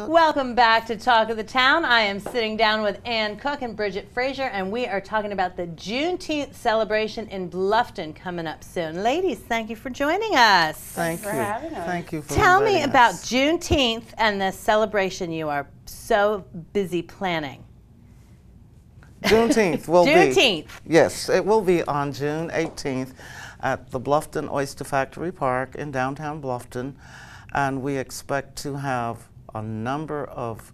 Cook. Welcome back to Talk of the Town. I am sitting down with Ann Cook and Bridget Frazier, and we are talking about the Juneteenth celebration in Bluffton coming up soon. Ladies, thank you for joining us. Thank you for having us. Thank you for Tell me inviting about us. Juneteenth and the celebration you are so busy planning. Juneteenth will Juneteenth. Yes, it will be on June 18th at the Bluffton Oyster Factory Park in downtown Bluffton, and we expect to have a number of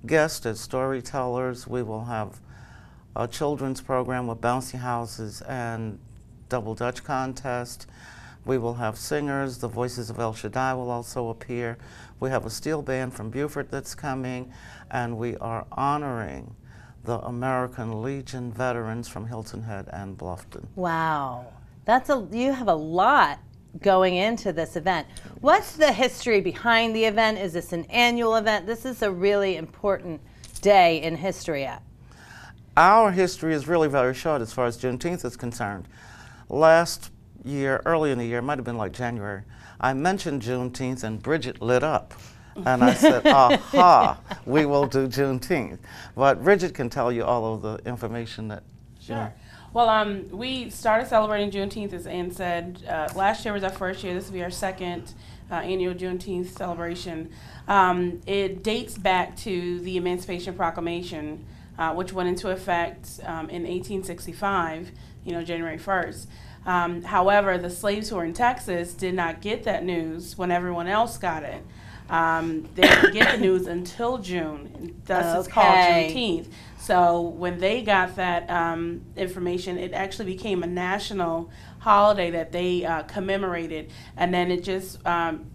guests as storytellers. We will have a children's program with bouncy houses and double Dutch contest. We will have singers. The Voices of El Shaddai will also appear. We have a steel band from Beaufort that's coming, and we are honoring the American Legion veterans from Hilton Head and Bluffton. Wow, you have a lot going into this event. What's the history behind the event? Is this an annual event? This is a really important day in history. Our history is really very short as far as Juneteenth is concerned. Last year, early in the year, it might have been like January, I mentioned Juneteenth and Bridget lit up. And I said, aha, we will do Juneteenth. But Bridget can tell you all of the information that, Sure. Well, we started celebrating Juneteenth, as Ann said. Last year was our first year. This will be our second annual Juneteenth celebration. It dates back to the Emancipation Proclamation, which went into effect in 1865, January 1st. However, the slaves who were in Texas did not get that news when everyone else got it. They didn't get the news until June. Thus, it's called Juneteenth. So when they got that information, it actually became a national holiday that they commemorated, and then it just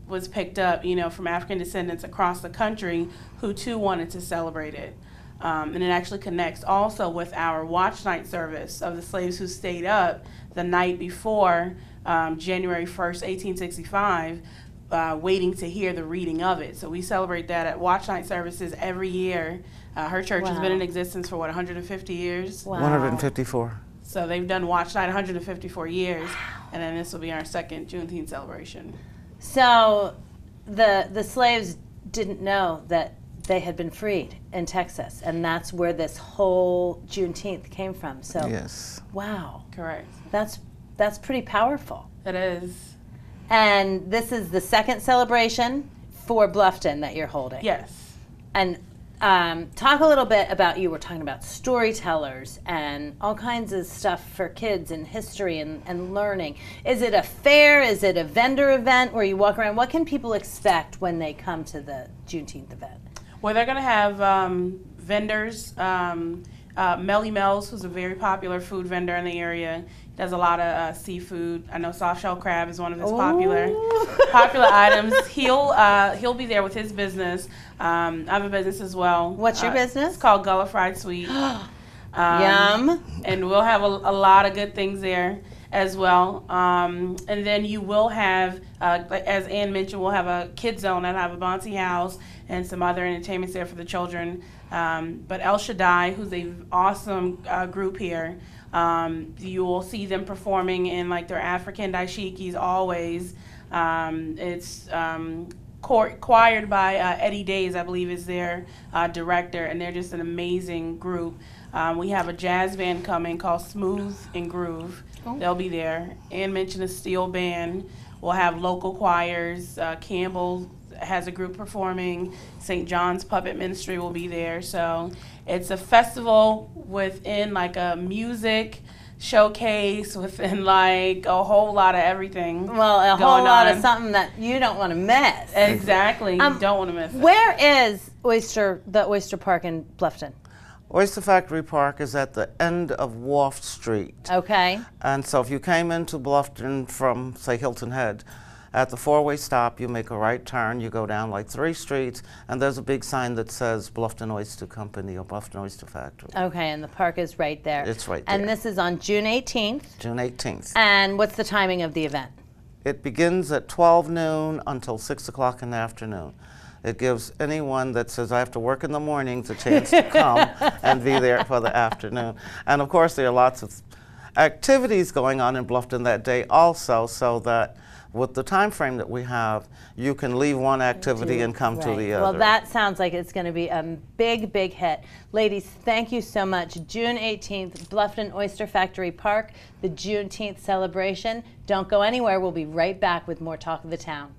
was picked up, from African descendants across the country who too wanted to celebrate it. And it actually connects also with our watch night service of the slaves who stayed up the night before January 1st, 1865. Waiting to hear the reading of it. So we celebrate that at Watch Night services every year. Her church has been in existence for, 150 years? Wow. 154. So they've done Watch Night 154 years, and then this will be our second Juneteenth celebration. So the slaves didn't know that they had been freed in Texas, and that's where this whole Juneteenth came from. So yes. Wow. Correct. That's pretty powerful. It is. And this is the second celebration for Bluffton that you're holding. Yes. And talk a little bit about, you were talking about storytellers and all kinds of stuff for kids and history and learning. Is it a fair? Is it a vendor event where you walk around? What can people expect when they come to the Juneteenth event? Well, they're going to have vendors. Melly Mel's, who's a very popular food vendor in the area, does a lot of seafood. I know soft shell crab is one of his popular items. He'll be there with his business. I have a business as well. What's your business? It's called Gullah Fried Sweet. Yum. And we'll have a lot of good things there as well. And then you will have, as Ann mentioned, we'll have a kids zone that'll have a bouncy house and some other entertainments there for the children. But El Shaddai, who's an awesome group here, you will see them performing in like their African dashikis always. It's choired by Eddie Days, I believe is their director, and they're just an amazing group. We have a jazz band coming called Smooth and Groove. They'll be there. Ann mentioned a steel band. We'll have local choirs. Campbell has a group performing. St. John's Puppet Ministry will be there. So it's a festival within like a music showcase, within like a whole lot of everything. Well, a whole lot of something that you don't want to miss. Exactly. You don't want to miss it. Where is the Oyster Park in Bluffton? Oyster Factory Park is at the end of Wharf Street. Okay. And so if you came into Bluffton from, say, Hilton Head, at the four-way stop, you make a right turn, you go down like 3 streets, and there's a big sign that says Bluffton Oyster Company or Bluffton Oyster Factory. Okay, and the park is right there. It's right there. And this is on June 18th? June 18th. And what's the timing of the event? It begins at 12 noon until 6 o'clock in the afternoon. It gives anyone that says, I have to work in the mornings, a chance to come and be there for the afternoon. And of course, there are lots of activities going on in Bluffton that day also, so that with the time frame that we have, you can leave one activity and come to the other. Well, that sounds like it's going to be a big, big hit. Ladies, thank you so much. June 18th, Bluffton Oyster Factory Park, the Juneteenth celebration. Don't go anywhere. We'll be right back with more Talk of the Town.